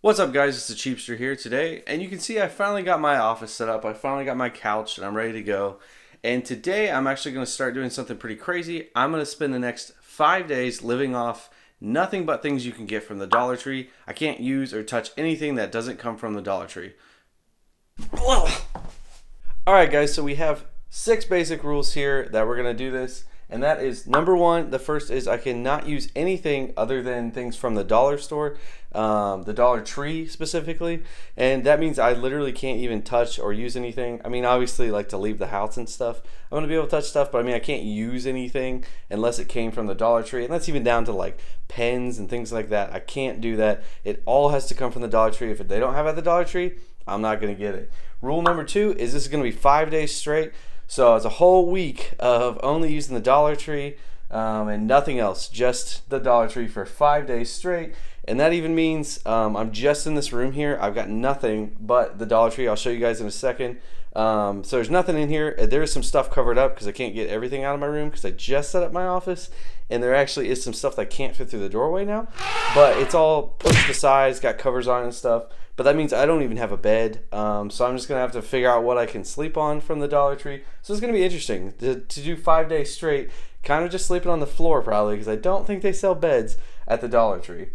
What's up, guys? It's the Cheapster here today, and you can see I finally got my office set up. I finally got my couch, and I'm ready to go. And today I'm actually going to start doing something pretty crazy. I'm going to spend the next 5 days living off nothing but things you can get from the Dollar Tree. I can't use or touch anything that doesn't come from the Dollar Tree. Alright guys, so we have 6 basic rules here that we're going to do this. And that is, number one, the first is I cannot use anything other than things from the dollar store, the Dollar Tree specifically. And that means I literally can't even touch or use anything. I mean, obviously, like to leave the house and stuff, I'm going to be able to touch stuff, but I mean, I can't use anything unless it came from the Dollar Tree. And that's even down to like pens and things like that. I can't do that. It all has to come from the Dollar Tree. If they don't have it at the Dollar Tree, I'm not going to get it. Rule number 2 is this is going to be 5 days straight. So it's a whole week of only using the Dollar Tree and nothing else, just the Dollar Tree for 5 days straight. And that even means I'm just in this room here. I've got nothing but the Dollar Tree. I'll show you guys in a second. So there's nothing in here. There is some stuff covered up because I can't get everything out of my room because I just set up my office. And there actually is some stuff that can't fit through the doorway now. But it's all pushed aside. It's got covers on it and stuff. But that means I don't even have a bed. So I'm just going to have to figure out what I can sleep on from the Dollar Tree. So it's going to be interesting to do 5 days straight, kind of just sleeping on the floor probably because I don't think they sell beds at the Dollar Tree.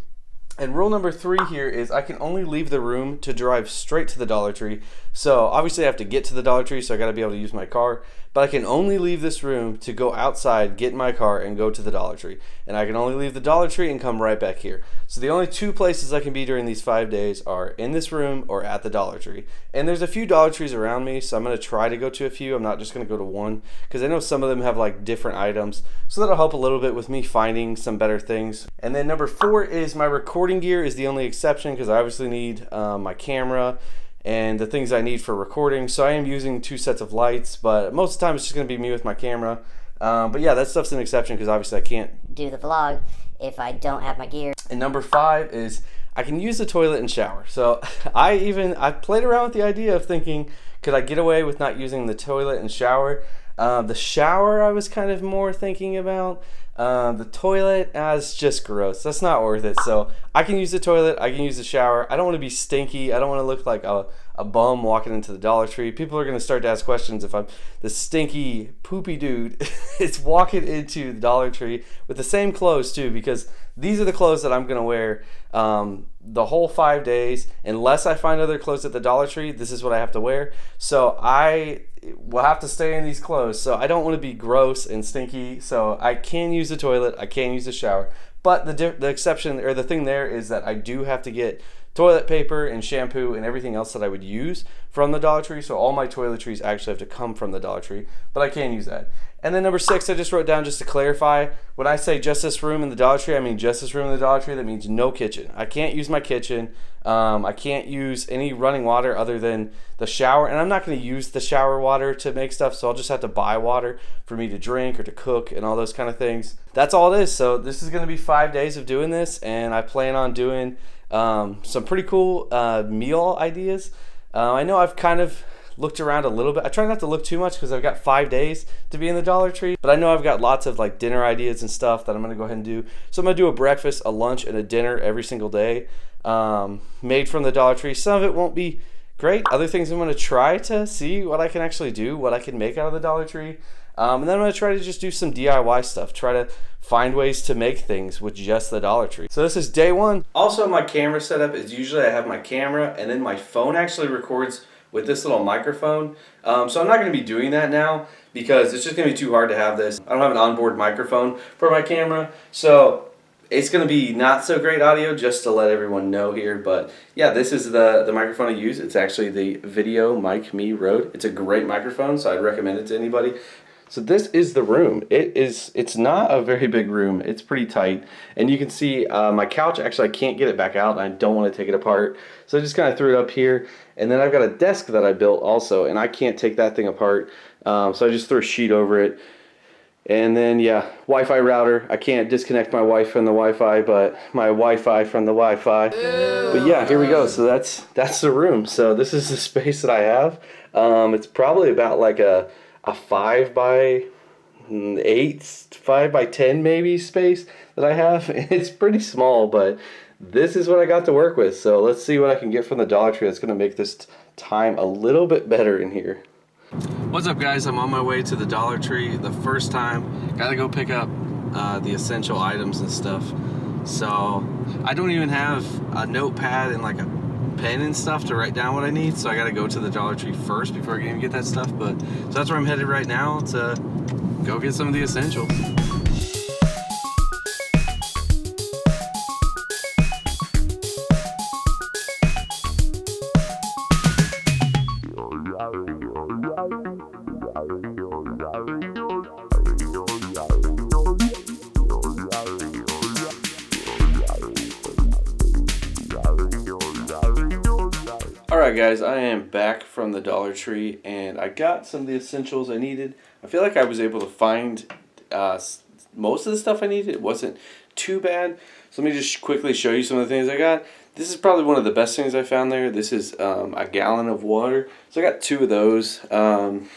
And rule number 3 here is I can only leave the room to drive straight to the Dollar Tree. So obviously I have to get to the Dollar Tree, so I got to be able to use my car. But I can only leave this room to go outside, get in my car, and go to the Dollar Tree. And I can only leave the Dollar Tree and come right back here. So the only 2 places I can be during these 5 days are in this room or at the Dollar Tree. And there's a few Dollar Trees around me, so I'm going to try to go to a few. I'm not just going to go to one, because I know some of them have like different items. So that'll help a little bit with me finding some better things. And then number 4 is my recording gear is the only exception, because I obviously need my camera and the things I need for recording. So I am using 2 sets of lights, but most of the time it's just going to be me with my camera. But yeah, that stuff's an exception because obviously I can't do the vlog if I don't have my gear. And number 5 is I can use the toilet and shower. So I played around with the idea of thinking, could I get away with not using the toilet and shower? The shower I was kind of more thinking about. The toilet is just gross. That's not worth it. So I can use the toilet. I can use the shower. I don't want to be stinky. I don't want to look like a bum walking into the Dollar Tree. People are going to start to ask questions if I'm the stinky, poopy dude it's walking into the Dollar Tree with the same clothes too, because these are the clothes that I'm going to wear the whole 5 days. Unless I find other clothes at the Dollar Tree, this is what I have to wear. So I will have to stay in these clothes. So I don't want to be gross and stinky. So I can use the toilet. I can use the shower. But the exception, or the thing there, is that I do have to get toilet paper and shampoo and everything else that I would use from the Dollar Tree. So all my toiletries actually have to come from the Dollar Tree, but I can use that. And then number 6, I just wrote down just to clarify, when I say just this room in the Dollar Tree, I mean just this room in the Dollar Tree. That means no kitchen. I can't use my kitchen. I can't use any running water other than the shower, and I'm not going to use the shower water to make stuff, so I'll just have to buy water for me to drink or to cook and all those kind of things. That's all it is. So this is going to be 5 days of doing this, and I plan on doing some pretty cool meal ideas. I know I've kind of looked around a little bit. I try not to look too much because I've got 5 days to be in the Dollar Tree, but I know I've got lots of like dinner ideas and stuff that I'm going to go ahead and do. So I'm going to do a breakfast, a lunch, and a dinner every single day made from the Dollar Tree. Some of it won't be great. Other things I'm going to try to see what I can actually do, what I can make out of the Dollar Tree. And then I'm going to try to just do some DIY stuff, try to find ways to make things with just the Dollar Tree. So this is day 1. Also, my camera setup is usually I have my camera and then my phone actually records with this little microphone. So I'm not going to be doing that now because it's just going to be too hard to have this. I don't have an onboard microphone for my camera, so it's going to be not so great audio, just to let everyone know here. But yeah, this is the microphone I use. It's actually the Video Mic Me Rode. It's a great microphone, so I'd recommend it to anybody. So this is the room. It's not a very big room. It's pretty tight. And you can see my couch, actually I can't get it back out. And I don't want to take it apart. So I just kind of threw it up here. And then I've got a desk that I built also, and I can't take that thing apart. So I just threw a sheet over it. And then yeah, Wi-Fi router. I can't disconnect my Wi-Fi from the Wi-Fi, but my Wi-Fi from the Wi-Fi. But yeah, here we go. So that's the room. So this is the space that I have. It's probably about like a 5 by 8, 5 by 10 maybe space that I have. It's pretty small, but this is what I got to work with. So let's see what I can get from the Dollar Tree that's going to make this time a little bit better in here. What's up, guys? I'm on my way to the Dollar Tree the first time. Gotta go pick up the essential items and stuff. So I don't even have a notepad and like a pen and stuff to write down what I need. So I gotta go to the Dollar Tree first before I can even get that stuff. But so that's where I'm headed right now to go get some of the essentials. Alright guys, I am back from the Dollar Tree and I got some of the essentials I needed. I feel like I was able to find most of the stuff I needed. It wasn't too bad. So let me just quickly show you some of the things I got. This is probably one of the best things I found there. This is a gallon of water. So I got 2 of those. And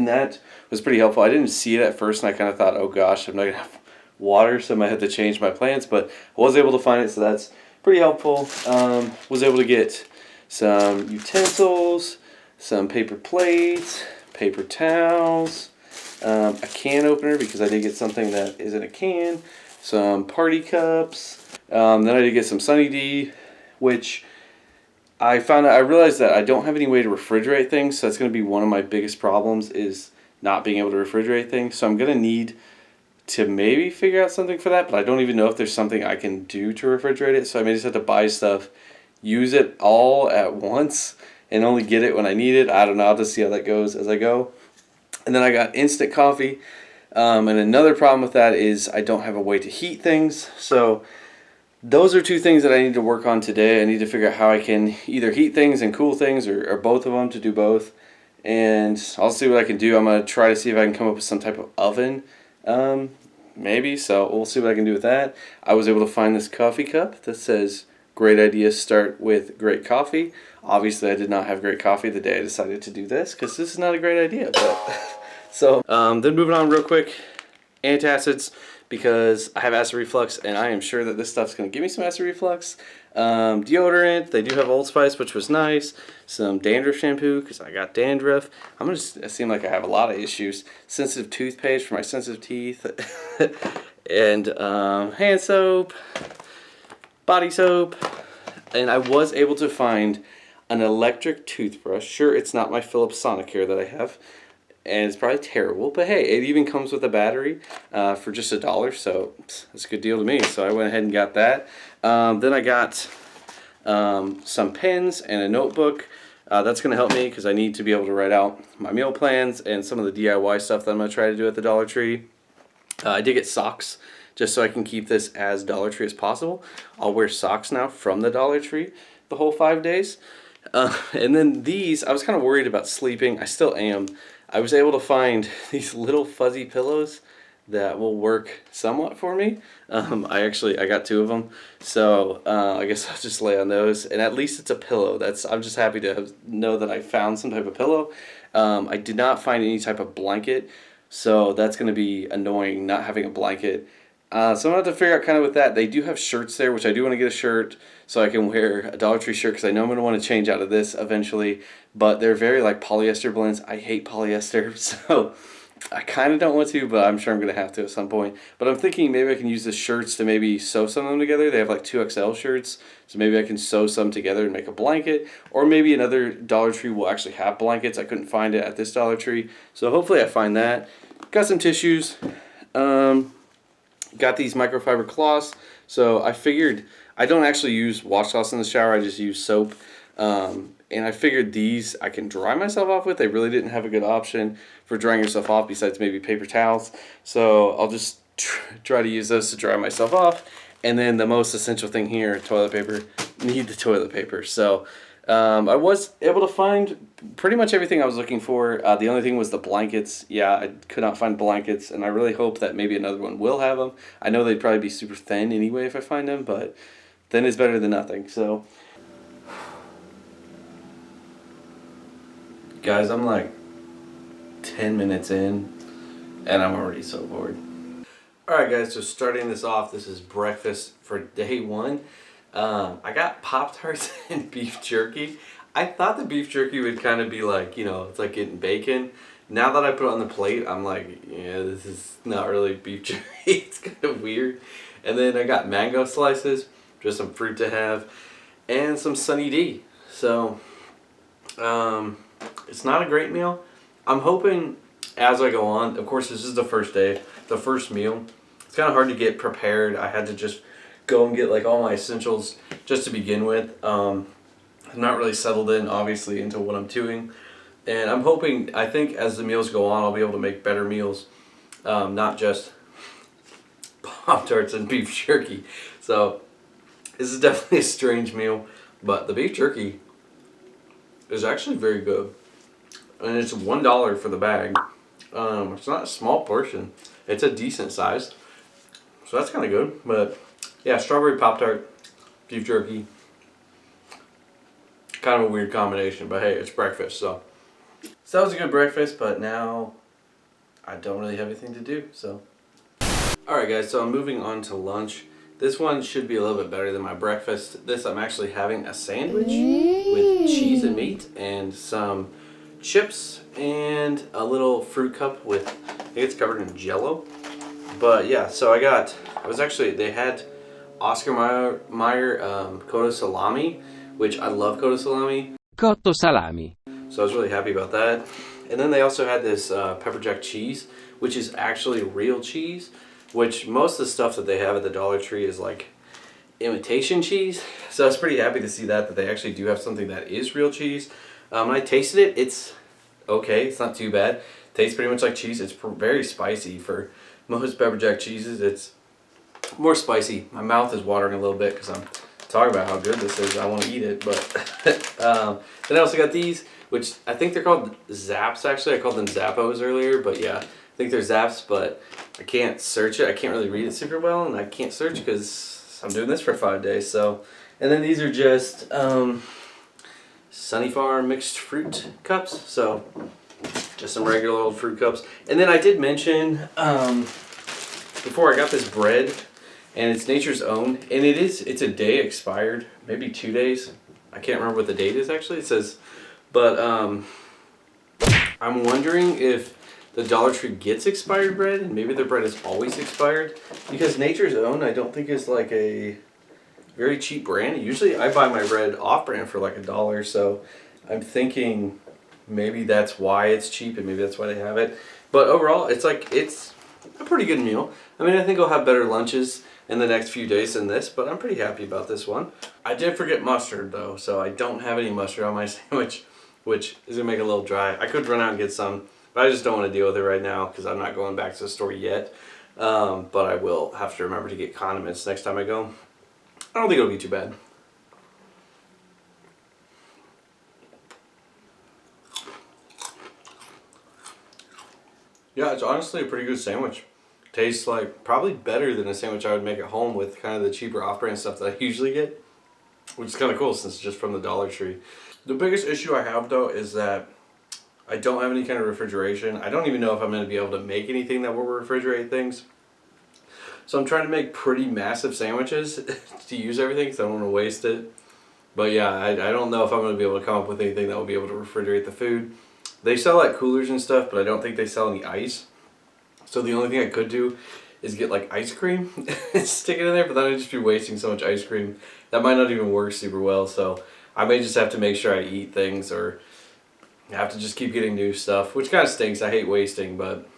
that was pretty helpful. I didn't see it at first and I kind of thought, oh gosh, I'm not going to have water, so I might have to change my plans. But I was able to find it, so that's pretty helpful. Was able to get some utensils, some paper plates, paper towels, a can opener because I did get something that isn't a can, some party cups, then I did get some Sunny D, which I realized that I don't have any way to refrigerate things, so that's going to be one of my biggest problems is not being able to refrigerate things. So I'm going to need to maybe figure out something for that, but I don't even know if there's something I can do to refrigerate it, so I may just have to buy stuff, use it all at once, and only get it when I need it. I don't know. I'll just see how that goes as I go. And then I got instant coffee. And another problem with that is I don't have a way to heat things. So those are 2 things that I need to work on today. I need to figure out how I can either heat things and cool things or both of them, to do both. And I'll see what I can do. I'm going to try to see if I can come up with some type of oven. Maybe. So we'll see what I can do with that. I was able to find this coffee cup that says, "Great ideas start with great coffee." Obviously, I did not have great coffee the day I decided to do this because this is not a great idea. But so then moving on real quick, Antacids, because I have acid reflux and I am sure that this stuff's going to give me some acid reflux. Deodorant, they do have Old Spice, which was nice. Some dandruff shampoo because I got dandruff. I seem like I have a lot of issues. Sensitive toothpaste for my sensitive teeth, and hand soap, body soap, and I was able to find an electric toothbrush. Sure, it's not my Philips Sonicare that I have, and it's probably terrible, but hey, it even comes with a battery for just $1, so that's a good deal to me. So I went ahead and got that. Then I got some pens and a notebook. That's going to help me because I need to be able to write out my meal plans and some of the DIY stuff that I'm going to try to do at the Dollar Tree. I did get socks, just so I can keep this as Dollar Tree as possible. I'll wear socks now from the Dollar Tree the whole 5 days. And then these, I was kind of worried about sleeping. I still am. I was able to find these little fuzzy pillows that will work somewhat for me. I got 2 of them. So I guess I'll just lay on those. And at least it's a pillow. I'm just happy to know that I found some type of pillow. I did not find any type of blanket. So that's going to be annoying not having a blanket. So I'm going to have to figure out kind of with that. They do have shirts there, which I do want to get a shirt so I can wear a Dollar Tree shirt because I know I'm going to want to change out of this eventually. But they're very like polyester blends. I hate polyester, so I kind of don't want to, but I'm sure I'm going to have to at some point. But I'm thinking maybe I can use the shirts to maybe sew some of them together. They have like 2XL shirts, so maybe I can sew some together and make a blanket. Or maybe another Dollar Tree will actually have blankets. I couldn't find it at this Dollar Tree, so hopefully I find that. Got some tissues. Got these microfiber cloths. So I figured I don't actually use washcloths in the shower. I just use soap. And I figured these I can dry myself off with. They really didn't have a good option for drying yourself off besides maybe paper towels. So I'll just try to use those to dry myself off. And then the most essential thing here, toilet paper. Need the toilet paper. So I was able to find pretty much everything I was looking for. The only thing was the blankets. Yeah, I could not find blankets, and I really hope that maybe another one will have them. I know they'd probably be super thin anyway if I find them, but thin is better than nothing. So, guys, I'm like 10 minutes in, and I'm already so bored. Alright guys, so starting this off, this is breakfast for day 1. I got Pop-Tarts and beef jerky. I thought the beef jerky would kind of be like, you know, it's like getting bacon. Now that I put it on the plate, I'm like, yeah, this is not really beef jerky. It's kind of weird. And then I got mango slices, just some fruit to have, and some Sunny D. So, it's not a great meal. I'm hoping as I go on, of course this is the first day, the first meal. It's kind of hard to get prepared. I had to just go and get like all my essentials just to begin with. I'm not really settled in obviously into what I'm doing. And I'm hoping, I think as the meals go on, I'll be able to make better meals. Not just Pop-Tarts and beef jerky. So this is definitely a strange meal, but the beef jerky is actually very good. And it's $1 for the bag. It's not a small portion. It's a decent size. So that's kind of good. But yeah, strawberry Pop-Tart, beef jerky. Kind of a weird combination, but hey, it's breakfast, so. So that was a good breakfast, but now I don't really have anything to do, so. Alright guys, so I'm moving on to lunch. This one should be a little bit better than my breakfast. This, I'm actually having a sandwich with cheese and meat and some chips and a little fruit cup with, I think it's covered in Jello. But yeah, so they had Oscar Mayer Cotto salami, which I love Cotto salami. Cotto salami. So I was really happy about that. And then they also had this pepper jack cheese, which is actually real cheese, which most of the stuff that they have at the Dollar Tree is like imitation cheese. So I was pretty happy to see that they actually do have something that is real cheese. When I tasted it, it's okay. It's not too bad. Tastes pretty much like cheese. It's very spicy for most pepper jack cheeses. It's more spicy. My mouth is watering a little bit because I'm talking about how good this is. I want to eat it, but then I also got these, which I think they're called Zaps. Actually, I called them Zappos earlier, but yeah, I think they're Zaps. But I can't search it. I can't really read it super well, and I can't search because I'm doing this for 5 days. So, and then these are just Sunny Farm mixed fruit cups. So just some regular old fruit cups. And then I did mention before I got this bread, and it's Nature's Own, and it's a day expired, maybe 2 days. I can't remember what the date is actually. It says, but I'm wondering if the Dollar Tree gets expired bread, and maybe their bread is always expired, because Nature's Own I don't think is like a very cheap brand. Usually I buy my bread off brand for like $1, so I'm thinking maybe that's why it's cheap and maybe that's why they have it. But overall, it's a pretty good meal. I mean, I think I'll have better lunches in the next few days than this, but I'm pretty happy about this one. I did forget mustard though, so I don't have any mustard on my sandwich, which is gonna make it a little dry. I could run out and get some, but I just don't want to deal with it right now because I'm not going back to the store yet. But I will have to remember to get condiments next time I go. I don't think it'll be too bad. Yeah, it's honestly a pretty good sandwich. Tastes like probably better than a sandwich I would make at home with kind of the cheaper off-brand stuff that I usually get, which is kind of cool since it's just from the Dollar Tree. The biggest issue I have though is that I don't have any kind of refrigeration. I don't even know if I'm going to be able to make anything that will refrigerate things. So I'm trying to make pretty massive sandwiches to use everything because I don't want to waste it. But yeah, I don't know if I'm going to be able to come up with anything that will be able to refrigerate the food. They sell like coolers and stuff, but I don't think they sell any ice. So the only thing I could do is get like ice cream and stick it in there, but then I'd just be wasting so much ice cream. That might not even work super well, so I may just have to make sure I eat things, or I have to just keep getting new stuff, which kind of stinks. I hate wasting, but...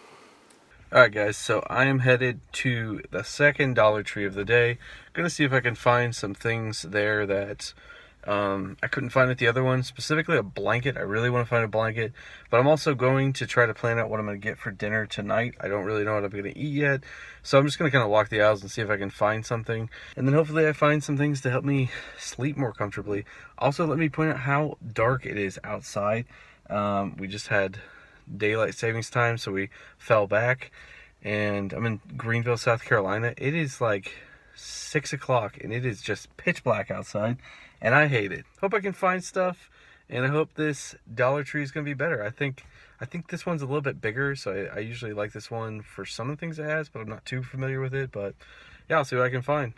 Alright guys, so I am headed to the second Dollar Tree of the day. Gonna see if I can find some things there that I couldn't find at the other one, specifically a blanket. I really want to find a blanket, but I'm also going to try to plan out what I'm going to get for dinner tonight. I don't really know what I'm going to eat yet, so I'm just going to kind of walk the aisles and see if I can find something, and then hopefully I find some things to help me sleep more comfortably. Also, let me point out how dark it is outside. We just had daylight savings time, so we fell back, and I'm in Greenville, South Carolina. It is like 6 o'clock and it is just pitch black outside, and I hate it. Hope I can find stuff, and I hope this Dollar Tree is going to be better. I think this one's a little bit bigger, so I usually like this one for some of the things it has, but I'm not too familiar with it. But yeah, I'll see what I can find.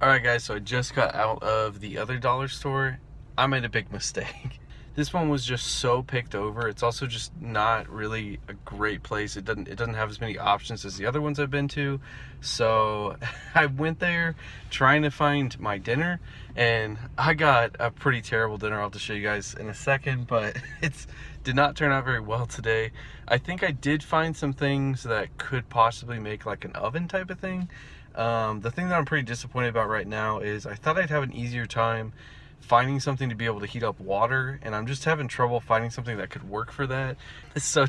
Alright guys, so I just got out of the other dollar store. I made a big mistake. This one was just so picked over. It's also just not really a great place. It doesn't have as many options as the other ones I've been to. So I went there trying to find my dinner, and I got a pretty terrible dinner. I'll have to show you guys in a second, but it did not turn out very well today. I think I did find some things that could possibly make like an oven type of thing. The thing that I'm pretty disappointed about right now is I thought I'd have an easier time finding something to be able to heat up water, and I'm just having trouble finding something that could work for that. So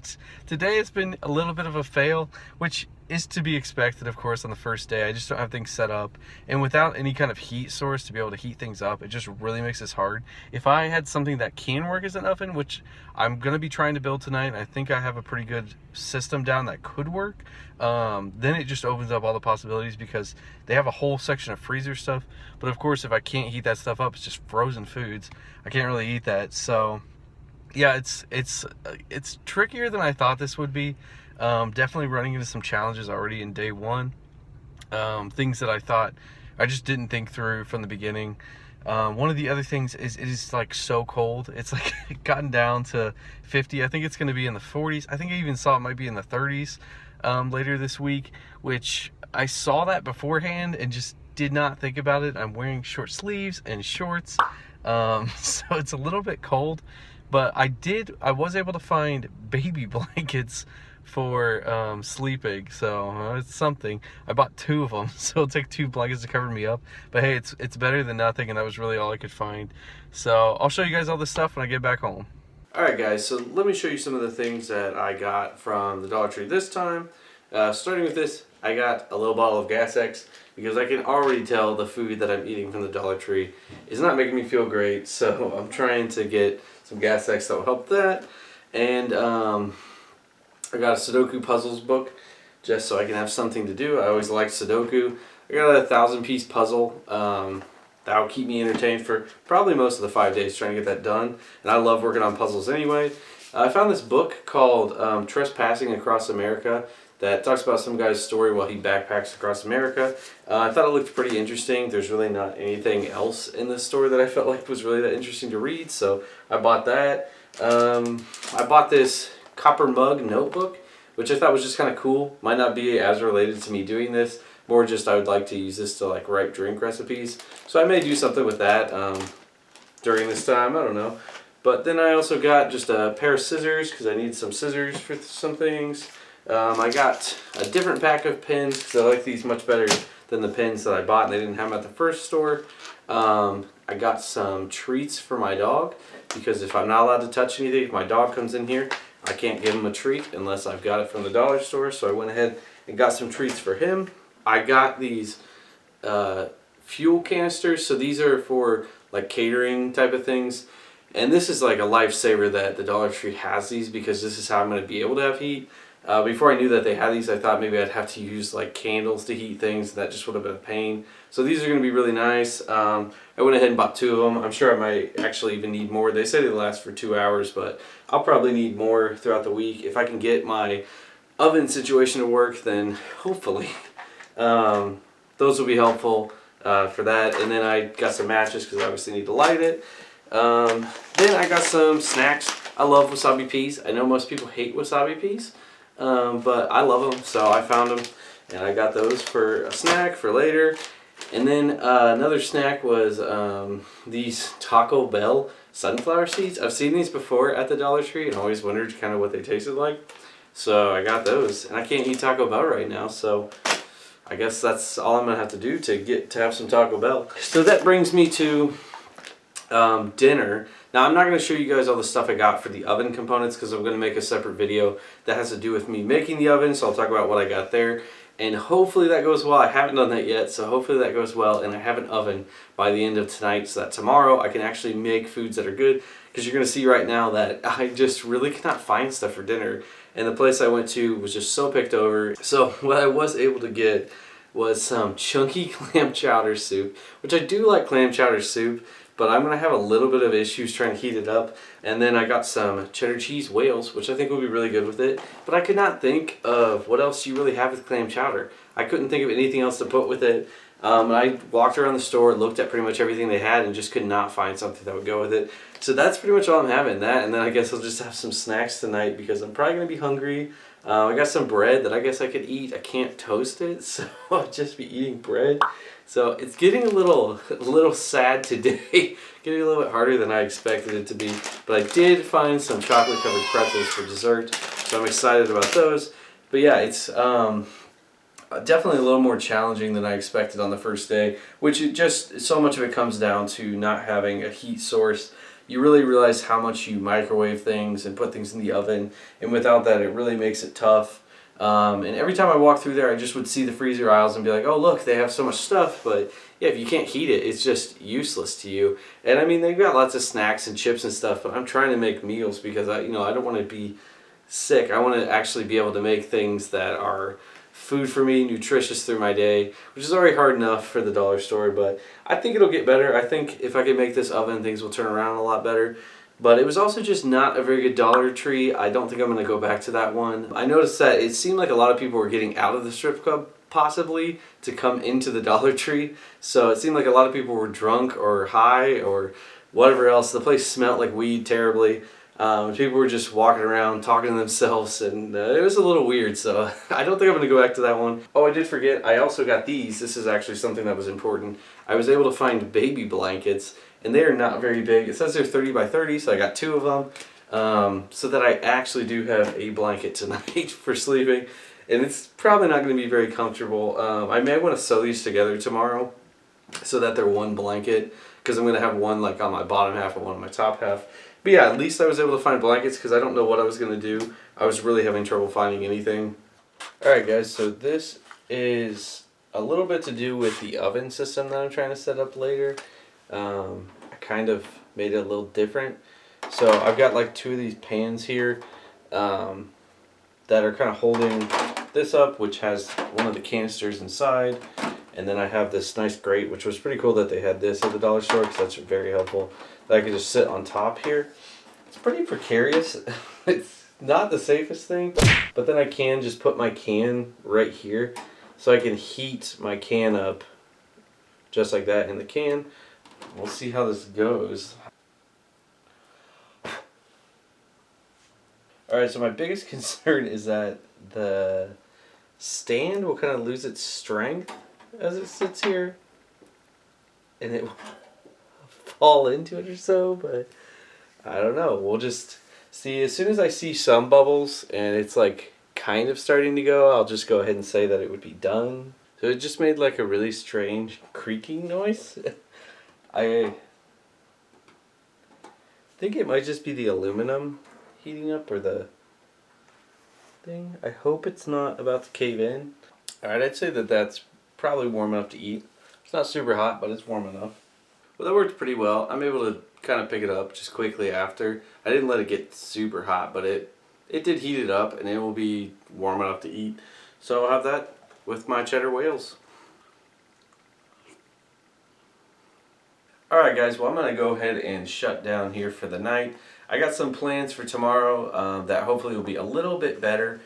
today it's been a little bit of a fail, which is to be expected, of course, on the first day. I just don't have things set up, and without any kind of heat source to be able to heat things up, it just really makes this hard. If I had something that can work as an oven, which I'm gonna be trying to build tonight, and I think I have a pretty good system down that could work, then it just opens up all the possibilities, because they have a whole section of freezer stuff. But of course, if I can't heat that stuff up, it's just frozen foods. I can't really eat that. So yeah, it's trickier than I thought this would be. Definitely running into some challenges already in day one. Things that I thought I just didn't think through from the beginning. One of the other things is it is like so cold. It's like gotten down to 50. I think it's going to be in the 40s. I think I even saw it might be in the 30s later this week, which I saw that beforehand and just did not think about it. I'm wearing short sleeves and shorts, so it's a little bit cold. But I was able to find baby blankets for sleeping, so it's something. I bought 2 of them, so it'll take 2 blankets to cover me up. But hey, it's better than nothing, and that was really all I could find. So I'll show you guys all this stuff when I get back home. Alright guys, so let me show you some of the things that I got from the Dollar Tree this time. Starting with this, I got a little bottle of Gas X, because I can already tell the food that I'm eating from the Dollar Tree is not making me feel great, so I'm trying to get some Gas X that will help that. And I got a Sudoku Puzzles book, just so I can have something to do. I always liked Sudoku. I got a 1,000-piece puzzle that'll keep me entertained for probably most of the 5 days trying to get that done. And I love working on puzzles anyway. I found this book called Trespassing Across America that talks about some guy's story while he backpacks across America. I thought it looked pretty interesting. There's really not anything else in this story that I felt like was really that interesting to read, so I bought that. I bought this copper mug notebook, which I thought was just kind of cool. Might not be as related to me doing this, more just I would like to use this to like write drink recipes. So I may do something with that during this time, I don't know. But then I also got just a pair of scissors, because I need some scissors for some things. I got a different pack of pins, because I like these much better than the pins that I bought and they didn't have them at the first store. I got some treats for my dog, because if I'm not allowed to touch anything, if my dog comes in here, I can't give him a treat unless I've got it from the dollar store. So I went ahead and got some treats for him. I got these fuel canisters. So these are for like catering type of things. And this is like a lifesaver that the Dollar Tree has these, because this is how I'm going to be able to have heat. Before I knew that they had these, I thought maybe I'd have to use like candles to heat things. That just would have been a pain. So these are going to be really nice. I went ahead and bought 2 of them. I'm sure I might actually even need more. They say they last for 2 hours, but I'll probably need more throughout the week. If I can get my oven situation to work, then hopefully those will be helpful for that. And then I got some matches, because I obviously need to light it. Then I got some snacks. I love wasabi peas. I know most people hate wasabi peas, but I love them, so I found them, and I got those for a snack for later. And then another snack was these Taco Bell sunflower seeds. I've seen these before at the Dollar Tree and always wondered kind of what they tasted like. So I got those, and I can't eat Taco Bell right now, so I guess that's all I'm gonna have to do to have some Taco Bell. So that brings me to dinner. Now I'm not going to show you guys all the stuff I got for the oven components, because I'm going to make a separate video that has to do with me making the oven, so I'll talk about what I got there. And hopefully that goes well. I haven't done that yet, so hopefully that goes well, and I have an oven by the end of tonight, so that tomorrow I can actually make foods that are good, because you're going to see right now that I just really cannot find stuff for dinner, and the place I went to was just so picked over. So what I was able to get was some chunky clam chowder soup, which I do like clam chowder soup, but I'm going to have a little bit of issues trying to heat it up. And then I got some cheddar cheese whales, which I think will be really good with it. But I could not think of what else you really have with clam chowder. I couldn't think of anything else to put with it. And I walked around the store, looked at pretty much everything they had, and just could not find something that would go with it. So that's pretty much all I'm having, that, and then I guess I'll just have some snacks tonight because I'm probably going to be hungry. I got some bread that I guess I could eat. I can't toast it, so I'll just be eating bread. So it's getting a little sad today, getting a little bit harder than I expected it to be. But I did find some chocolate covered pretzels for dessert, so I'm excited about those. But yeah, it's definitely a little more challenging than I expected on the first day, which it just, so much of it comes down to not having a heat source. You really realize how much you microwave things and put things in the oven, and without that it really makes it tough. And every time I walk through there I just would see the freezer aisles and be like, oh look, they have so much stuff, but yeah, if you can't heat it, it's just useless to you. And I mean, they've got lots of snacks and chips and stuff, but I'm trying to make meals because I don't want to be sick. I want to actually be able to make things that are food for me, nutritious through my day, which is already hard enough for the dollar store, but I think it'll get better. I think if I can make this oven, things will turn around a lot better. But it was also just not a very good Dollar Tree. I don't think I'm going to go back to that one. I noticed that it seemed like a lot of people were getting out of the strip club possibly to come into the Dollar Tree. So it seemed like a lot of people were drunk or high or whatever else. The place smelled like weed terribly. People were just walking around talking to themselves, and it was a little weird, so I don't think I'm going to go back to that one. Oh, I did forget, I also got these. This is actually something that was important. I was able to find baby blankets, and they are not very big. It says they're 30 by 30, so I got 2 of them, so that I actually do have a blanket tonight for sleeping, and it's probably not going to be very comfortable. I may want to sew these together tomorrow so that they're one blanket, because I'm going to have one like on my bottom half and one on my top half. But yeah, at least I was able to find blankets because I don't know what I was going to do. I was really having trouble finding anything. Alright guys, so this is a little bit to do with the oven system that I'm trying to set up later. I kind of made it a little different. So I've got like 2 of these pans here that are kind of holding this up, which has one of the canisters inside. And then I have this nice grate, which was pretty cool that they had this at the dollar store because that's very helpful. That I could just sit on top here. It's pretty precarious. It's not the safest thing, but then I can just put my can right here so I can heat my can up just like that in the can. We'll see how this goes. Alright, so my biggest concern is that the stand will kind of lose its strength as it sits here, and it will fall into it or so, but I don't know. We'll just see. As soon as I see some bubbles and it's like kind of starting to go, I'll just go ahead and say that it would be done. So it just made like a really strange creaking noise. I think it might just be the aluminum heating up or the thing. I hope it's not about to cave in. Alright, I'd say that that's probably warm enough to eat. It's not super hot, but it's warm enough. Well, that worked pretty well. I'm able to kind of pick it up just quickly after. I didn't let it get super hot, but it did heat it up, and it will be warm enough to eat. So I'll have that with my cheddar whales. Alright guys, well I'm going to go ahead and shut down here for the night. I got some plans for tomorrow that hopefully will be a little bit better,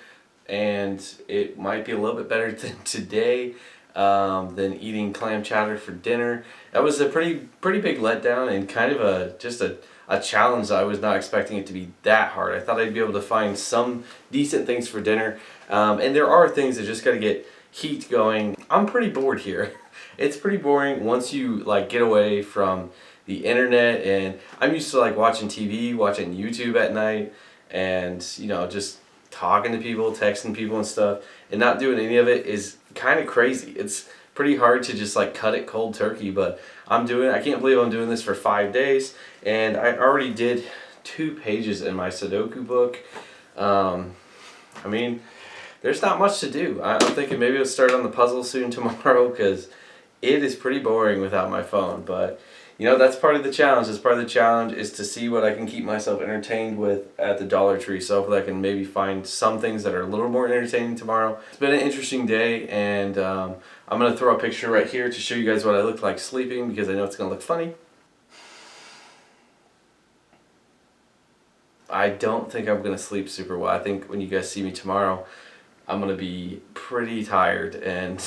and it might be a little bit better than today. Than eating clam chowder for dinner. That was a pretty big letdown and kind of just a challenge. I was not expecting it to be that hard. I thought I'd be able to find some decent things for dinner, and there are things that just got to get heat going. I'm pretty bored here. It's pretty boring once you like get away from the internet, and I'm used to like watching TV, watching YouTube at night, and just talking to people, texting people and stuff, and not doing any of it is kind of crazy. It's pretty hard to just like cut it cold turkey, but I can't believe I'm doing this for 5 days, and I already did 2 pages in my Sudoku book. I mean, there's not much to do. I'm thinking maybe I'll start on the puzzle soon tomorrow because it is pretty boring without my phone, but that's part of the challenge. Part of the challenge is to see what I can keep myself entertained with at the Dollar Tree. So hopefully I can maybe find some things that are a little more entertaining tomorrow. It's been an interesting day, and I'm going to throw a picture right here to show you guys what I look like sleeping because I know it's going to look funny. I don't think I'm going to sleep super well. I think when you guys see me tomorrow, I'm going to be pretty tired, and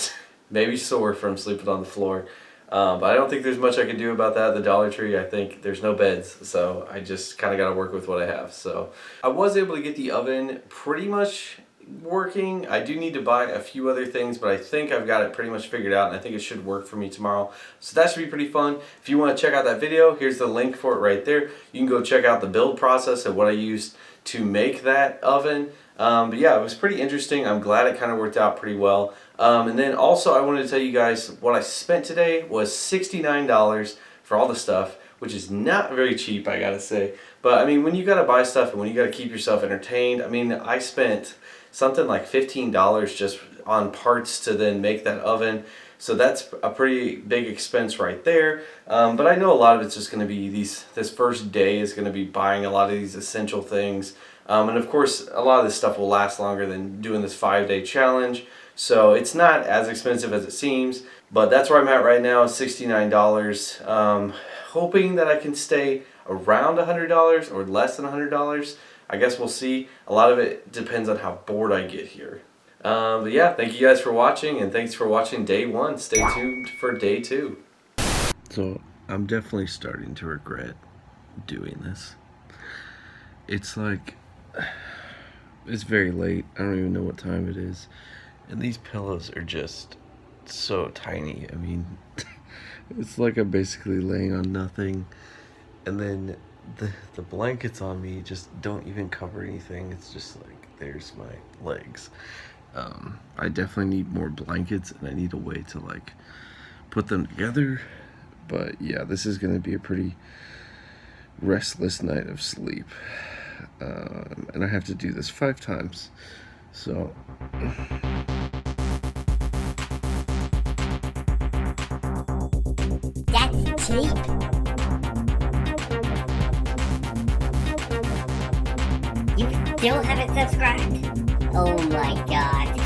maybe sore from sleeping on the floor. But I don't think there's much I can do about that. The Dollar Tree, I think there's no beds, so I just kind of got to work with what I have. So I was able to get the oven pretty much working. I do need to buy a few other things, but I think I've got it pretty much figured out, and I think it should work for me tomorrow. So that should be pretty fun. If you want to check out that video, here's the link for it right there. You can go check out the build process and what I used to make that oven. But yeah, it was pretty interesting. I'm glad it kind of worked out pretty well. And then also I wanted to tell you guys what I spent today was $69 for all the stuff, which is not very cheap, I gotta say. But I mean, when you gotta buy stuff and when you gotta keep yourself entertained, I mean, I spent something like $15 just on parts to then make that oven. So that's a pretty big expense right there. But I know a lot of it's just going to be this first day is going to be buying a lot of these essential things. And of course, a lot of this stuff will last longer than doing this 5-day challenge. So it's not as expensive as it seems. But that's where I'm at right now, $69. Hoping that I can stay around $100 or less than $100. I guess we'll see. A lot of it depends on how bored I get here. But yeah, thank you guys for watching, and thanks for watching day 1. Stay tuned for day 2. So I'm definitely starting to regret doing this. It's like, it's very late. I don't even know what time it is. And these pillows are just so tiny. I mean, it's like I'm basically laying on nothing. And then the blankets on me just don't even cover anything. It's just like, there's my legs. I definitely need more blankets, and I need a way to like put them together. But yeah, this is going to be a pretty restless night of sleep. And I have to do this 5 times. So That's cheap. You still haven't subscribed? Oh my god.